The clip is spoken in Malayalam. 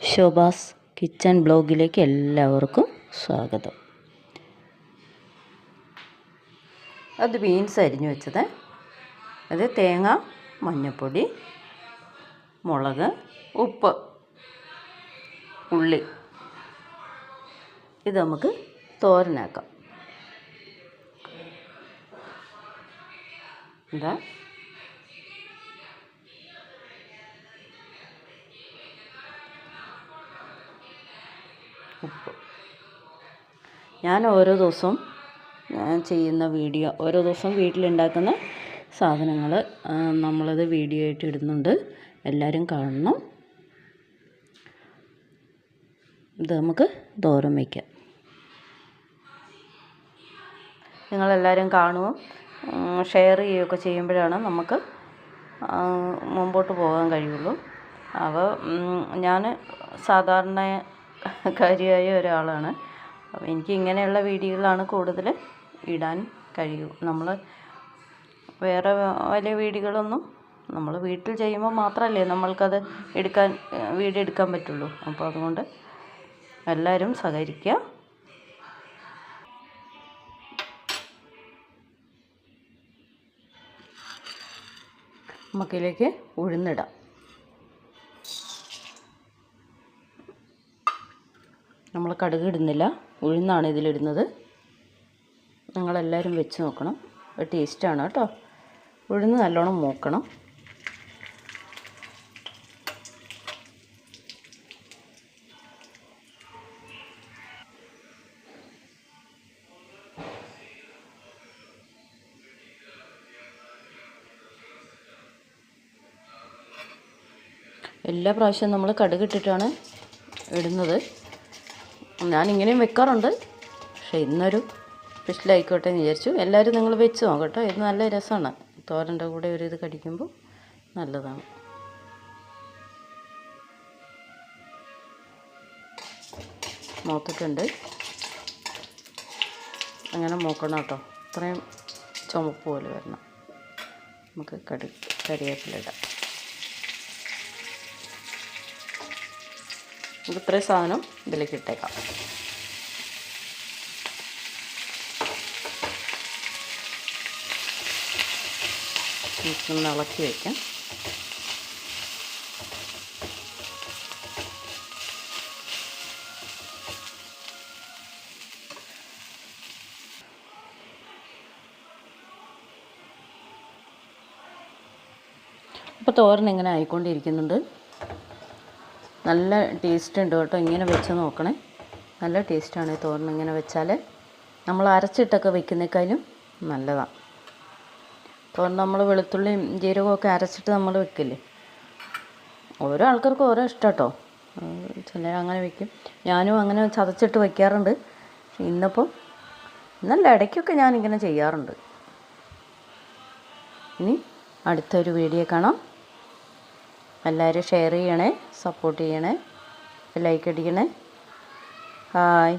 ശോഭാസ് കിച്ചൺ ബ്ലോഗിലേക്ക് എല്ലാവർക്കും സ്വാഗതം. അത് ബീൻസ് അരിഞ്ഞു വെച്ചത്, അത് തേങ്ങ, മഞ്ഞൾപ്പൊടി, മുളക്, ഉപ്പ്, ഉള്ളി. ഇത് നമുക്ക് തോരനാക്കാം. എന്താ ഉപ്പ്. ഞാൻ ഓരോ ദിവസവും ചെയ്യുന്ന വീഡിയോ, ഓരോ ദിവസവും വീട്ടിലുണ്ടാക്കുന്ന സാധനങ്ങൾ നമ്മളത് വീഡിയോ ആയിട്ട് ഇടുന്നുണ്ട്. എല്ലാവരും കാണണം. ഇത് നമുക്ക് തോരൻ വയ്ക്കാം. നിങ്ങളെല്ലാവരും കാണുകയും ഷെയർ ചെയ്യുകയൊക്കെ ചെയ്യുമ്പോഴാണ് നമുക്ക് മുമ്പോട്ട് പോകാൻ കഴിയുള്ളൂ. അപ്പോൾ ഞാൻ സാധാരണക്കാരിയായ ഒരാളാണ്. അപ്പോൾ എനിക്ക് ഇങ്ങനെയുള്ള വീഡിയോകളാണ് കൂടുതൽ ഇടാൻ കഴിയൂ. നമ്മൾ വേറെ വലിയ വീഡിയോകളൊന്നും നമ്മൾ വീട്ടിൽ ചെയ്യുമ്പോൾ മാത്രമല്ലേ നമ്മൾക്കത് വീഡിയോ എടുക്കാൻ പറ്റുള്ളൂ. അപ്പോൾ അതുകൊണ്ട് എല്ലാവരും സഹകരിക്കുക. നമുക്കിതിലേക്ക് ഉഴുന്നിടാം. നമ്മൾ കടുക് ഇടുന്നില്ല, ഉഴുന്നാണ് ഇതിലിടുന്നത്. നിങ്ങളെല്ലാവരും വെച്ച് നോക്കണം, ടേസ്റ്റാണ് കേട്ടോ. ഉഴുന്ന് നല്ലോണം മൂക്കണം. എല്ലാ പ്രാവശ്യവും നമ്മൾ കടുക് ഇട്ടിട്ടാണ് ഇടുന്നത്. ഞാനിങ്ങനെയും വെക്കാറുണ്ട്, പക്ഷേ ഇന്നൊരു സ്പെഷ്യലായിക്കോട്ടെ എന്ന് വിചാരിച്ചു. എല്ലാവരും നിങ്ങൾ വെച്ച് നോക്കട്ടോ. ഇത് നല്ല രസമാണ്. തോരൻ്റെ കൂടെ ഒരു ഇത് കടിക്കുമ്പോൾ നല്ലതാണ്. മൂത്തിട്ടുണ്ട്. അങ്ങനെ മൂക്കണം കേട്ടോ. ഇത്രയും ചുമപ്പ് പോലെ വരണം. നമുക്ക് കരിവേപ്പിലിടാം. നമുക്ക് ഇത്രയും സാധനം ഇതിലേക്ക് ഇട്ടേക്കാം. നമുക്കൊന്ന് ഇളക്കി വയ്ക്കാം. അപ്പോൾ തോരൻ ഇങ്ങനെ ആയിക്കൊണ്ടിരിക്കുന്നുണ്ട്. നല്ല ടേസ്റ്റ് ഉണ്ട് കേട്ടോ. ഇങ്ങനെ വെച്ച് നോക്കണേ, നല്ല ടേസ്റ്റാണ് ഈ തോരൻ. ഇങ്ങനെ വെച്ചാൽ നമ്മൾ അരച്ചിട്ടൊക്കെ വെക്കുന്നേക്കാളും നല്ലതാണ്. തോരൻ നമ്മൾ വെളുത്തുള്ളിയും ജീരകമൊക്കെ അരച്ചിട്ട് നമ്മൾ വെക്കില്ലേ, ഓരോ ആൾക്കാർക്കും ഓരോ ഇഷ്ടം കേട്ടോ. ചിലർ അങ്ങനെ വെക്കും, ഞാനും അങ്ങനെ ചതച്ചിട്ട് വയ്ക്കാറുണ്ട്. ഇന്നല്ല, ഇടയ്ക്കൊക്കെ ഞാനിങ്ങനെ ചെയ്യാറുണ്ട്. ഇനി അടുത്തൊരു വീഡിയോ കാണാം. എല്ലാവരും ഷെയർ ചെയ്യണേ, സപ്പോർട്ട് ചെയ്യണേ, ലൈക്ക് അടിക്കണേ. ഹായ്.